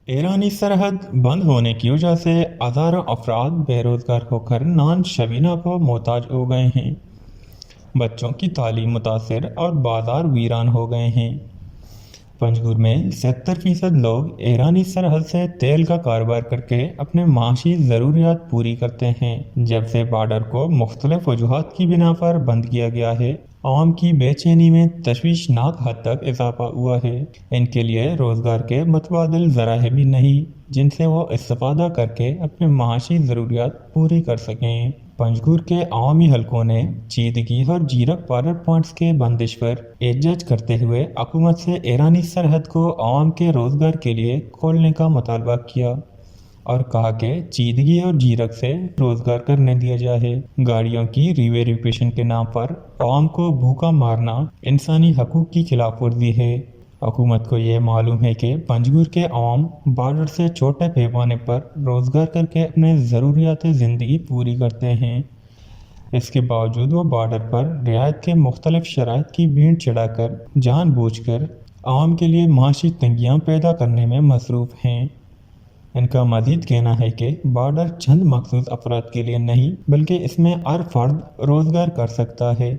ईरानी सरहद बंद होने की वजह से हज़ारों अफराद बेरोजगार होकर नान शबीना को मोहताज हो गए हैं। बच्चों की तालीम मुतासर और बाजार वीरान हो गए हैं। पंजगुर में 70% लोग ईरानी सरहद से तेल का कारोबार करके अपने माशी ज़रूरियात पूरी करते हैं। जब से बॉर्डर को मुख्तलिफ वजूहात की बिना पर बंद किया गया है, आवाम की बेचैनी में तशवीशनाक हद तक इजाफा हुआ है। इनके लिए रोज़गार के मुतबादिल ज़राए भी नहीं जिनसे वो इस्तेफादा करके अपने माशी ज़रूरियात पूरी कर सकें। पंजगुर के अवामी हलकों ने चीदगी और जीरक बॉर्डर पॉइंट्स के बंदिश पर एहतजाज करते हुए हुकूमत से ईरानी सरहद को आवाम के रोज़गार के लिए खोलने का मुतालबा किया और कहा कि चीदगी और जीरक से रोज़गार करने दिया जाए। गाड़ियों की रिवेरिफिकेशन के नाम पर आवाम को भूखा मारना इंसानी हकूक़ की खिलाफ वर्जी है। हुकूमत को ये मालूम है कि पंजगुर के अवाम बॉर्डर से छोटे पैमाने पर रोज़गार करके अपने ज़रूरियात ज़िंदगी पूरी करते हैं। इसके बावजूद वो बॉर्डर पर रियायत के मुख्तलिफ शराइत की भीड़ चढ़ाकर जानबूझकर आवाम के लिए माशी तंगियाँ पैदा करने में मसरूफ़ हैं। इनका मज़ीद कहना है कि बॉर्डर चंद मखसूस अफराद के लिए नहीं बल्कि इसमें हर फर्द रोज़गार कर सकता है।